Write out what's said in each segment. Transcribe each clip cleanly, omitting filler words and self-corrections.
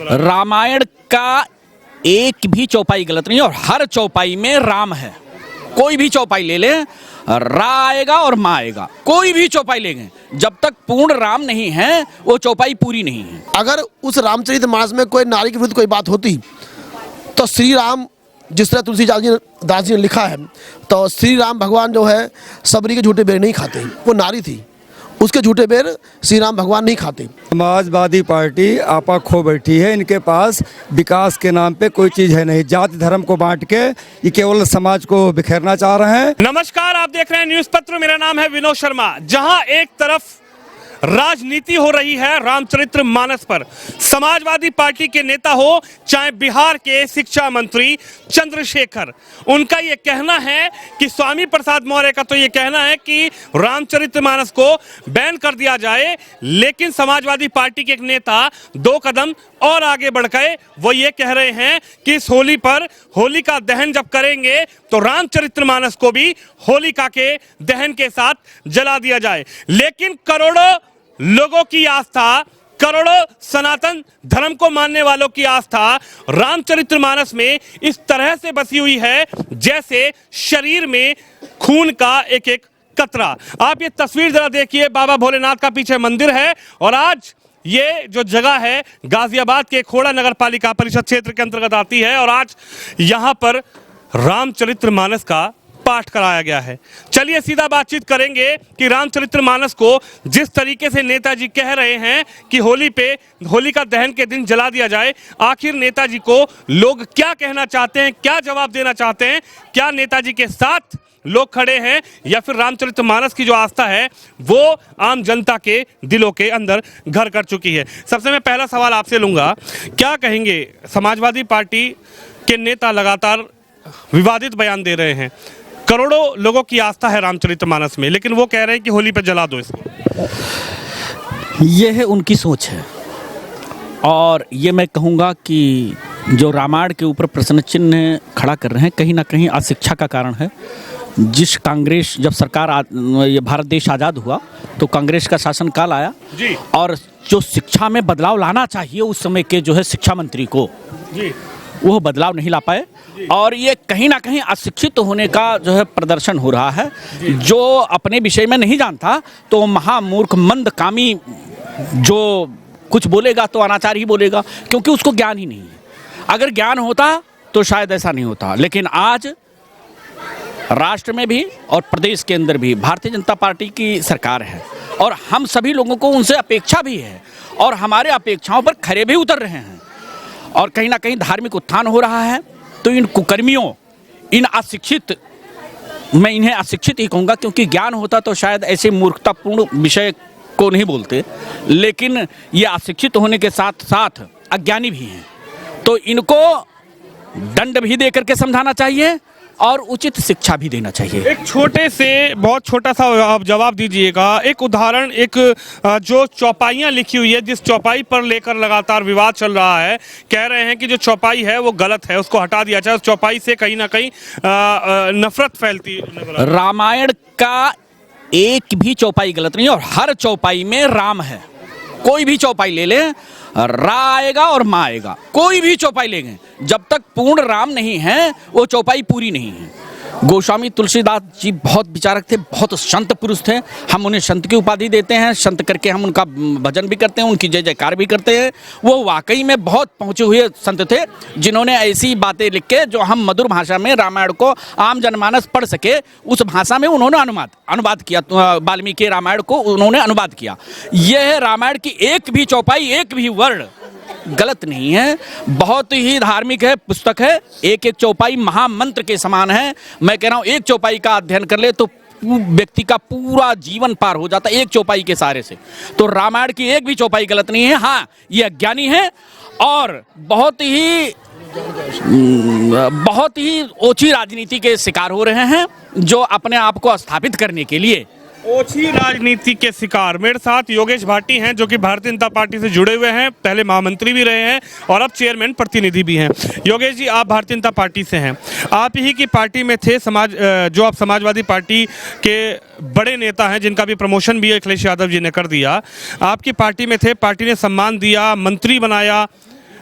रामायण का एक भी चौपाई गलत नहीं और हर चौपाई में राम है। कोई भी चौपाई ले ले, रा आएगा और माँ आएगा। कोई भी चौपाई लेंगे, जब तक पूर्ण राम नहीं है वो चौपाई पूरी नहीं है। अगर उस रामचरितमानस में कोई नारी के विरुद्ध कोई बात होती तो श्री राम, जिस तरह तुलसीदास जी ने लिखा है, तो श्री राम भगवान जो है सबरी के झूठे बेर नहीं खाते। वो नारी थी, उसके झूठे बेर श्री राम भगवान नहीं खाते। समाजवादी पार्टी आपा खो बैठी है। इनके पास विकास के नाम पे कोई चीज़ है नहीं। जाति धर्म को बांट के ये केवल समाज को बिखेरना चाह रहे हैं। नमस्कार, आप देख रहे हैं न्यूज़ पत्र। मेरा नाम है विनोद शर्मा। जहां एक तरफ राजनीति हो रही है रामचरितमानस पर, समाजवादी पार्टी के नेता हो चाहे बिहार के शिक्षा मंत्री चंद्रशेखर, उनका ये कहना है कि स्वामी प्रसाद मौर्य का तो ये कहना है कि रामचरितमानस को बैन कर दिया जाए। लेकिन समाजवादी पार्टी के एक नेता दो कदम और आगे बढ़ गए। वो ये कह रहे हैं कि इस होली पर होली का दहन जब करेंगे तो रामचरितमानस को भी होलिका के दहन के साथ जला दिया जाए। लेकिन करोड़ों लोगों की आस्था, करोड़ों सनातन धर्म को मानने वालों की आस्था रामचरितमानस में इस तरह से बसी हुई है जैसे शरीर में खून का एक एक कतरा। आप ये तस्वीर जरा देखिए, बाबा भोलेनाथ का पीछे मंदिर है और आज ये जो जगह है गाजियाबाद के खोड़ा नगर पालिका परिषद क्षेत्र के अंतर्गत आती है और आज यहां पर रामचरितमानस का पाठ कराया गया है। चलिए सीधा बातचीत करेंगे कि रामचरितमानस को जिस तरीके से नेताजी कह रहे हैं कि होली का दहन के दिन जला दिया जाए, आखिर नेताजी को लोग क्या कहना चाहते हैं, क्या जवाब देना चाहते हैं? क्या नेताजी के साथ लोग खड़े हैं या फिर रामचरितमानस की जो आस्था है वो आम जनता के दिलों के अंदर घर कर चुकी है? सबसे मैं पहला सवाल आपसे लूंगा, क्या कहेंगे? समाजवादी पार्टी के नेता लगातार विवादित बयान दे रहे हैं, करोड़ों लोगों की आस्था है रामचरितमानस में, लेकिन वो कह रहे हैं कि होली पर जला दो इसको। यह है उनकी सोच है और ये मैं कहूँगा कि जो रामायण के ऊपर प्रश्न चिन्ह खड़ा कर रहे हैं कहीं ना कहीं अशिक्षा का कारण है। जिस कांग्रेस, जब सरकार ये भारत देश आज़ाद हुआ तो कांग्रेस का शासनकाल आया जी, और जो शिक्षा में बदलाव लाना चाहिए उस समय के जो है शिक्षा मंत्री को जी, वो बदलाव नहीं ला पाए और ये कहीं ना कहीं अशिक्षित होने का जो है प्रदर्शन हो रहा है। जो अपने विषय में नहीं जानता तो महामूर्ख मंदकामी जो कुछ बोलेगा तो अनाचार ही बोलेगा, क्योंकि उसको ज्ञान ही नहीं है। अगर ज्ञान होता तो शायद ऐसा नहीं होता। लेकिन आज राष्ट्र में भी और प्रदेश के अंदर भी भारतीय जनता पार्टी की सरकार है और हम सभी लोगों को उनसे अपेक्षा भी है और हमारे अपेक्षाओं पर खरे भी उतर रहे हैं और कहीं ना कहीं धार्मिक उत्थान हो रहा है। तो इन कुकर्मियों, इन अशिक्षित, मैं इन्हें अशिक्षित ही कहूँगा क्योंकि ज्ञान होता तो शायद ऐसे मूर्खतापूर्ण विषय को नहीं बोलते, लेकिन ये अशिक्षित होने के साथ साथ अज्ञानी भी हैं। तो इनको दंड भी दे करके समझाना चाहिए और उचित शिक्षा भी देना चाहिए। एक छोटे से बहुत छोटा सा आप जवाब दीजिएगा। एक उदाहरण, एक जो चौपाइयाँ लिखी हुई है, जिस चौपाई पर लेकर लगातार विवाद चल रहा है, कह रहे हैं कि जो चौपाई है वो गलत है, उसको हटा दिया जाए। उस चौपाई से कहीं ना कहीं नफरत फैलती है। रामायण का एक भी चौपाई गलत नहीं और हर चौपाई में राम है। कोई भी चौपाई ले ले, रा आएगा और माँ आएगा। कोई भी चौपाई लेंगे, जब तक पूर्ण राम नहीं है वो चौपाई पूरी नहीं है। गोस्वामी तुलसीदास जी बहुत विचारक थे, बहुत संत पुरुष थे। हम उन्हें संत की उपाधि देते हैं, संत करके हम उनका भजन भी करते हैं, उनकी जय जयकार भी करते हैं। वो वाकई में बहुत पहुँचे हुए संत थे जिन्होंने ऐसी बातें लिख के जो हम मधुर भाषा में रामायण को आम जनमानस पढ़ सके उस भाषा में उन्होंने अनुवाद किया। वाल्मीकि रामायण को उन्होंने अनुवाद किया। यह है रामायण की एक भी चौपाई, एक भी वर्ड गलत नहीं है। बहुत ही धार्मिक है, पुस्तक है। एक एक चौपाई महामंत्र के समान है। मैं कह रहा हूँ एक चौपाई का अध्ययन कर ले तो व्यक्ति का पूरा जीवन पार हो जाता है एक चौपाई के सहारे से। तो रामायण की एक भी चौपाई गलत नहीं है। हाँ, ये अज्ञानी है और बहुत ही ओछी राजनीति के शिकार हो रहे हैं जो अपने आप को स्थापित करने के लिए ओछी राजनीति के शिकार। मेरे साथ योगेश भाटी हैं जो कि भारतीय जनता पार्टी से जुड़े हुए हैं, पहले महामंत्री भी रहे हैं और अब चेयरमैन प्रतिनिधि भी हैं। योगेश जी, आप भारतीय जनता पार्टी से हैं, आप ही की पार्टी में थे जो आप समाजवादी पार्टी के बड़े नेता हैं जिनका भी प्रमोशन भी अखिलेश यादव जी ने कर दिया। आपकी पार्टी में थे, पार्टी ने सम्मान दिया, मंत्री बनाया,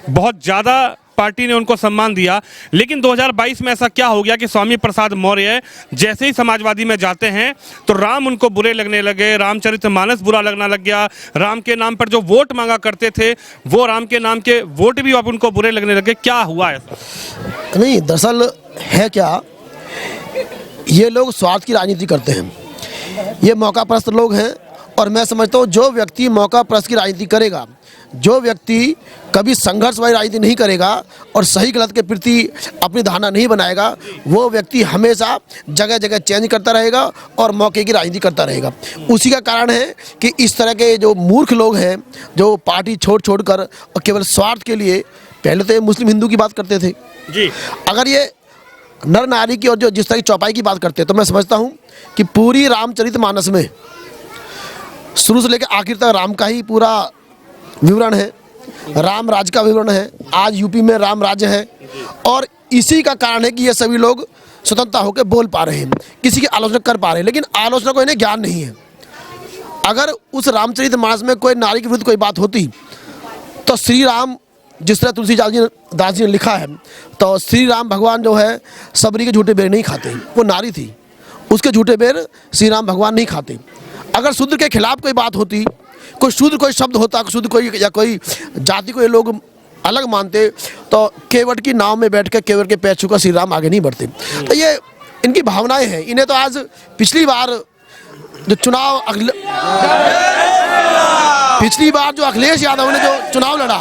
बहुत ज़्यादा पार्टी ने उनको सम्मान दिया, लेकिन 2022 में ऐसा क्या हो गया कि स्वामी प्रसाद मौर्य जैसे ही समाजवादी में जाते हैं तो राम उनको बुरे लगने लगे, रामचरितमानस बुरा लगना लग गया, राम के नाम पर जो वोट मांगा करते थे वो राम के नाम के वोट भी अब उनको बुरे लगने लगे। क्या हुआ ऐसा? नहीं, दरअसल है क्या, ये लोग स्वार्थ की राजनीति करते हैं, ये मौका परस्त लोग हैं। और मैं समझता हूँ जो व्यक्ति मौका परस्त की राजनीति करेगा, जो व्यक्ति कभी संघर्ष वाली राजनीति नहीं करेगा और सही गलत के प्रति अपनी धारणा नहीं बनाएगा, वो व्यक्ति हमेशा जगह जगह चेंज करता रहेगा और मौके की राजनीति करता रहेगा। उसी का कारण है कि इस तरह के जो मूर्ख लोग हैं, जो पार्टी छोड़ कर और केवल स्वार्थ के लिए, पहले तो ये मुस्लिम हिंदू की बात करते थे जी, अगर ये नर नारी की और जो जिस तरह की चौपाई की बात करते हैं, तो मैं समझता हूँ कि पूरी रामचरितमानस में शुरू से लेकर आखिर तक राम का ही पूरा विवरण है, राम राज्य का विवरण है। आज यूपी में राम राज्य है और इसी का कारण है कि ये सभी लोग स्वतंत्रता होकर बोल पा रहे हैं, किसी की आलोचना कर पा रहे हैं, लेकिन आलोचना को इन्हें ज्ञान नहीं है। अगर उस रामचरितमानस में कोई नारी के विरुद्ध कोई बात होती तो श्री राम, जिस तरह तुलसीदास जी ने लिखा है, तो श्री राम भगवान जो है सबरी के झूठे बेर नहीं खाते, वो नारी थी, उसके झूठे बेर श्री राम भगवान नहीं खाते। अगर शूद्र के खिलाफ कोई बात होती, कोई शूद्र कोई शब्द होता, शूद्र कोई या कोई जाति को ये लोग अलग मानते, तो केवट की नाव में बैठ कर केवट के पैर छूकर श्री राम आगे नहीं बढ़ते। तो ये इनकी भावनाएं हैं। इन्हें तो आज पिछली बार जो अखिलेश यादव ने जो चुनाव लड़ा,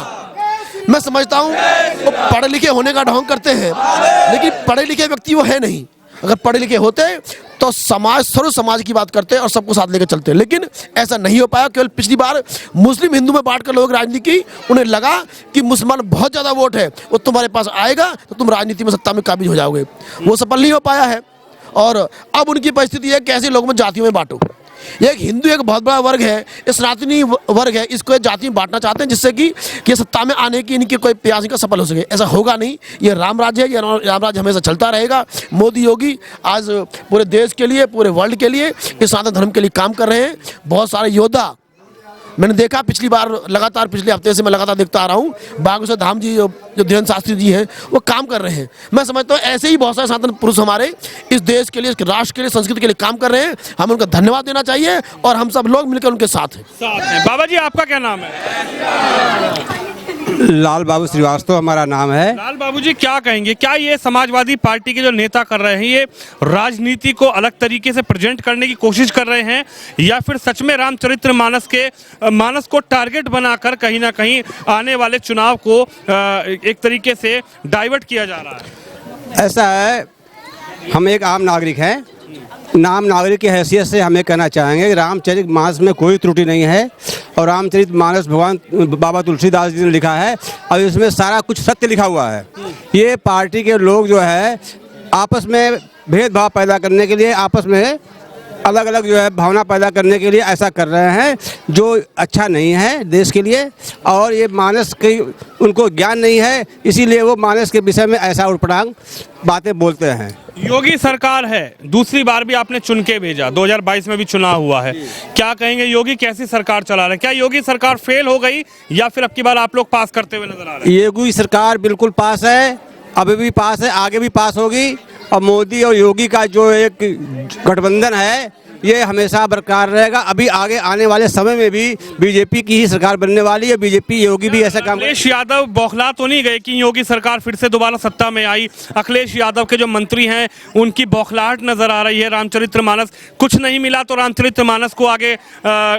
मैं समझता हूँ वो पढ़े लिखे होने का ढोंग करते हैं, लेकिन पढ़े लिखे व्यक्ति वो है नहीं। अगर पढ़े लिखे होते तो समाज, सर्व समाज की बात करते और सबको साथ लेकर चलते, लेकिन ऐसा नहीं हो पाया। केवल पिछली बार मुस्लिम हिंदू में बांट कर लोग राजनीति की, उन्हें लगा कि मुसलमान बहुत ज़्यादा वोट है, वो तुम्हारे पास आएगा तो तुम राजनीति में सत्ता में काबिज हो जाओगे। वो सफल नहीं हो पाया है और अब उनकी परिस्थिति है कैसे लोगों में जातियों में बांटो। एक हिंदू एक बहुत बड़ा वर्ग है, ये सनातनी वर्ग है, इसको जाति में बांटना चाहते हैं जिससे कि सत्ता में आने की इनके कोई प्रयास का सफल हो सके। ऐसा होगा नहीं। ये राम राज्य है, ये राम राज्य हमेशा चलता रहेगा। मोदी योगी आज पूरे देश के लिए, पूरे वर्ल्ड के लिए, इस सनातन धर्म के लिए काम कर रहे हैं। बहुत सारे योद्धा मैंने देखा पिछली बार, लगातार पिछले हफ्ते से मैं लगातार देखता आ रहा हूँ, बागेश्वर धाम जी जो धीरेन्द्र शास्त्री जी हैं वो काम कर रहे हैं। मैं समझता हूँ ऐसे ही बहुत सारे सनातन पुरुष हमारे इस देश के लिए, इस राष्ट्र के लिए, संस्कृति के लिए काम कर रहे हैं। हमें उनका धन्यवाद देना चाहिए और हम सब लोग मिलकर उनके साथ हैं। बाबा जी, आपका क्या नाम है? लाल बाबू श्रीवास्तव हमारा नाम है। लाल बाबू जी, क्या कहेंगे, क्या ये समाजवादी पार्टी के जो नेता कर रहे हैं ये राजनीति को अलग तरीके से प्रेजेंट करने की कोशिश कर रहे हैं, या फिर सच में रामचरितमानस को टारगेट बनाकर कहीं ना कहीं आने वाले चुनाव को एक तरीके से डाइवर्ट किया जा रहा है? ऐसा है, हम एक आम नागरिक हैं, नागरिक की हैसियत से हमें कहना चाहेंगे कि रामचरितमानस में कोई त्रुटि नहीं है और रामचरितमानस भगवान बाबा तुलसीदास जी ने लिखा है और इसमें सारा कुछ सत्य लिखा हुआ है। ये पार्टी के लोग जो है आपस में भेदभाव पैदा करने के लिए, आपस में अलग अलग जो है भावना पैदा करने के लिए ऐसा कर रहे हैं, जो अच्छा नहीं है देश के लिए। और ये मानस की उनको ज्ञान नहीं है, इसीलिए वो मानस के विषय में ऐसा उटपटांग बातें बोलते हैं। योगी सरकार है, दूसरी बार भी आपने चुन के भेजा, 2022 में भी चुनाव हुआ है, क्या कहेंगे योगी कैसी सरकार चला रहे हैं? क्या योगी सरकार फेल हो गई या फिर अब की बार आप लोग पास करते हुए नजर आ रहे हैं? योगी सरकार बिल्कुल पास है, अभी भी पास है, आगे भी पास होगी। और मोदी और योगी का जो एक गठबंधन है ये हमेशा बरकरार रहेगा। अभी आगे आने वाले समय में भी बीजेपी की ही सरकार बनने वाली है। बीजेपी, योगी भी ऐसा काम। अखिलेश यादव बौखला तो नहीं गए कि योगी सरकार फिर से दोबारा सत्ता में आई? अखिलेश यादव के जो मंत्री हैं उनकी बौखलाहट नजर आ रही है। रामचरितमानस कुछ नहीं मिला तो रामचरितमानस को आगे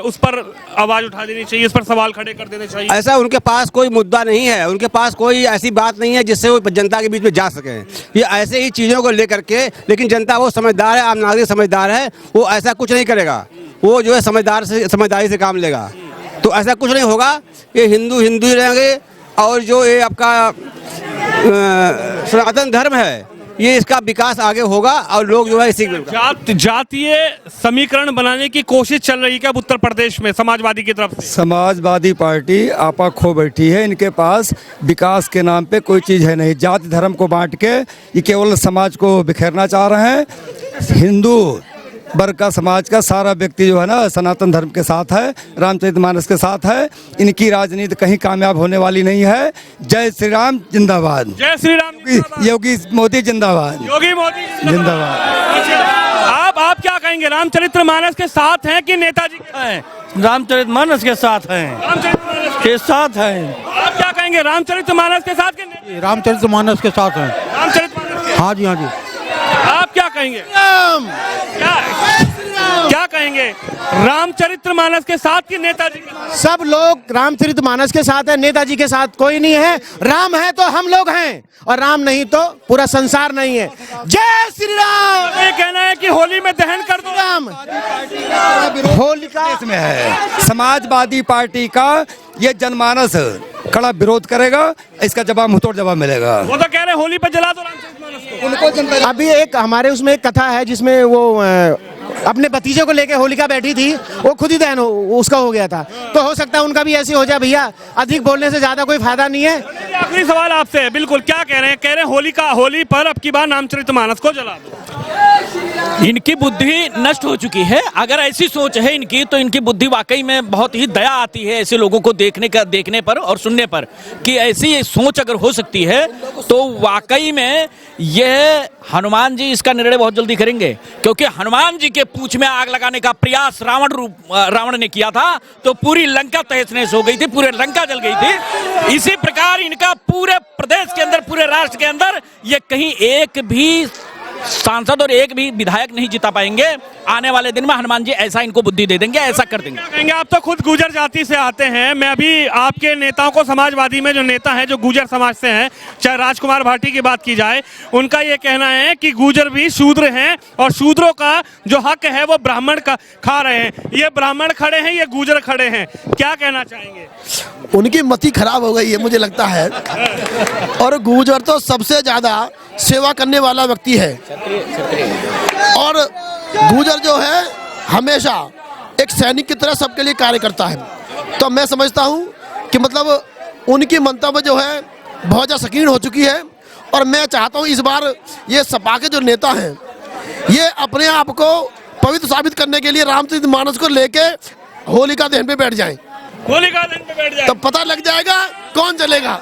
उस पर आवाज उठा देनी चाहिए, उस पर सवाल खड़े कर देने चाहिए। ऐसा उनके पास कोई मुद्दा नहीं है, उनके पास कोई ऐसी बात नहीं है जिससे वो जनता के बीच में जा सके। ये ऐसे ही चीज़ों को लेकर के, लेकिन जनता वो समझदार है, आम नागरिक समझदार है, वो ऐसा कुछ नहीं करेगा। वो जो है समझदारी से काम लेगा। तो ऐसा कुछ नहीं होगा। ये हिंदू ही रहेंगे और जो ये आपका सनातन धर्म है ये इसका विकास आगे होगा और लोग जो है इसी जातीय समीकरण बनाने की कोशिश चल रही है क्या उत्तर प्रदेश में समाजवादी की तरफ से? समाजवादी पार्टी आपा खो बैठी है। इनके पास विकास के नाम पे कोई चीज़ है नहीं। जाति धर्म को बांट के ये केवल समाज को बिखेरना चाह रहे हैं। हिंदू वर्ग का, समाज का सारा व्यक्ति जो है ना सनातन धर्म के साथ है, रामचरितमानस के साथ है। इनकी राजनीति कहीं कामयाब होने वाली नहीं है। जय श्री राम जिंदाबाद। जय श्री राम। योगी मोदी जिंदाबाद। योगी मोदी जिंदाबाद। आप क्या कहेंगे, रामचरितमानस के साथ हैं कि नेताजी के हैं? रामचरितमानस के साथ हैं। रामचरितमानस के साथ हैं। आप क्या कहेंगे, रामचरितमानस के साथ कि रामचरितमानस के साथ हैं। रामचरितमानस के? हाँ जी, हाँ जी। आप क्या कहेंगे? क्या कहेंगे, रामचरितमानस के साथ कि नेताजी के साथ? सब लोग रामचरितमानस के साथ है, नेताजी के साथ कोई नहीं है। राम है तो हम लोग हैं, और राम नहीं तो पूरा संसार नहीं है। जय श्री राम। ये कहना है कि होली में दहन कर दो। राम होलिका में है। समाजवादी पार्टी का ये जनमानस कड़ा विरोध करेगा, इसका जवाब मुंहतोड़ जवाब मिलेगा। वो तो कह रहे होली पर जला दो रामचरितमानस को। अभी एक हमारे उसमें एक कथा है जिसमें वो अपने भतीजे को लेके होलिका बैठी थी, वो खुद ही दहन उसका हो गया था। तो हो सकता है उनका भी ऐसे हो जाए। भैया अधिक बोलने से ज्यादा कोई फायदा नहीं है। आखिरी सवाल आपसे है, बिल्कुल क्या कह रहे हैं? कह रहे हैं होली पर अब की बार रामचरितमानस को जला दो। इनकी बुद्धि नष्ट हो चुकी है। अगर ऐसी सोच है इनकी, तो इनकी बुद्धि वाकई में बहुत ही दया आती है ऐसे लोगों को देखने पर और सुनने पर, कि ऐसी सोच अगर हो सकती है तो वाकई में यह हनुमान जी इसका निर्णय बहुत जल्दी करेंगे। क्योंकि हनुमान जी के पूंछ में आग लगाने का प्रयास रावण ने किया था तो पूरी लंका तहस नहस हो गई थी, पूरे लंका जल गई थी। इसी प्रकार इनका पूरे प्रदेश के अंदर, पूरे राष्ट्र के अंदर ये कहीं एक भी सांसद और एक भी विधायक नहीं जिता पाएंगे। आने वाले दिन में हनुमान जी ऐसा इनको बुद्धि दे देंगे, ऐसा कर देंगे। क्या कहेंगे, आप तो खुद गुर्जर जाति से आते हैं। मैं अभी आपके नेताओं को, समाजवादी में जो नेता हैं जो गुर्जर समाज से हैं, चाहे राजकुमार भाटी की बात की जाए, उनका ये कहना है कि गुर्जर भी शूद्र हैं और शूद्रों का जो हक है वो ब्राह्मण का खा रहे हैं। ये ब्राह्मण खड़े हैं, ये गुर्जर खड़े हैं, क्या कहना चाहेंगे? उनकी मति खराब हो गई है मुझे लगता है। और गुर्जर तो सबसे ज्यादा सेवा करने वाला व्यक्ति है, और गुर्जर जो है हमेशा एक सैनिक की तरह सबके लिए कार्य करता है। तो मैं समझता हूं कि मतलब उनकी मंतव्य जो है बहुत ज़्यादा संकीर्ण हो चुकी है। और मैं चाहता हूं इस बार ये सपा के जो नेता हैं ये अपने आप को पवित्र साबित करने के लिए रामचरितमानस को लेके होलिका दहन पे बैठ जाएं। होलिका दहन पे बैठ जाए तो पता लग जाएगा कौन चलेगा।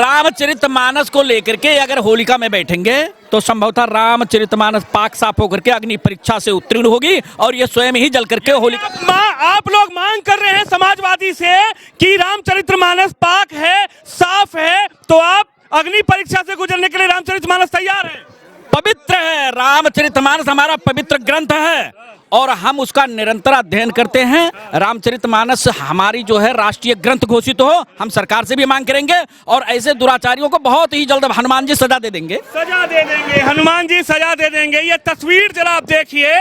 रामचरितमानस को लेकर के अगर होलिका में बैठेंगे तो संभवतः रामचरितमानस पाक साफ होकर के अग्नि परीक्षा से उत्तीर्ण होगी और ये स्वयं ही जल करके होलिका। आप लोग मांग कर रहे हैं समाजवादी से कि रामचरितमानस पाक है, साफ है, तो आप अग्नि परीक्षा से गुजरने के लिए रामचरितमानस तैयार है? पवित्र है रामचरितमानस, हमारा पवित्र ग्रंथ है और हम उसका निरंतर अध्ययन करते हैं। रामचरितमानस हमारी जो है राष्ट्रीय ग्रंथ घोषित हो, हम सरकार से भी मांग करेंगे और ऐसे दुराचारियों को बहुत ही जल्द हनुमान जी सजा दे देंगे। सजा दे देंगे, हनुमान जी सजा दे देंगे। ये तस्वीर जरा आप देखिए,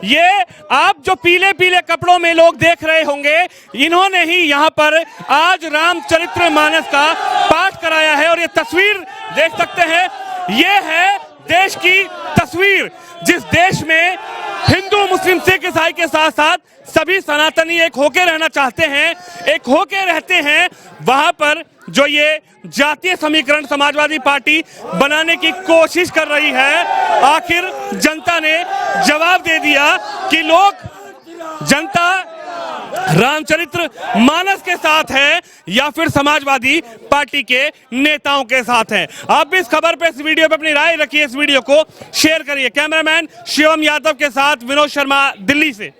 ये आप जो पीले पीले कपड़ों में लोग देख रहे होंगे, इन्होंने ही यहाँ पर आज रामचरितमानस का पाठ कराया है। और ये तस्वीर देख सकते हैं, ये है देश की तस्वीर, जिस देश में हिंदू, मुस्लिम, सिख, ईसाई के साथ साथ सभी सनातनी एक होके रहना चाहते हैं, एक होके रहते हैं। वहां पर जो ये जातीय समीकरण समाजवादी पार्टी बनाने की कोशिश कर रही है, आखिर जनता ने जवाब दे दिया कि जनता रामचरितमानस के साथ है या फिर समाजवादी पार्टी के नेताओं के साथ है। आप भी इस खबर पे, इस वीडियो पे अपनी राय रखिए, इस वीडियो को शेयर करिए। कैमरामैन शिवम यादव के साथ विनोद शर्मा, दिल्ली से।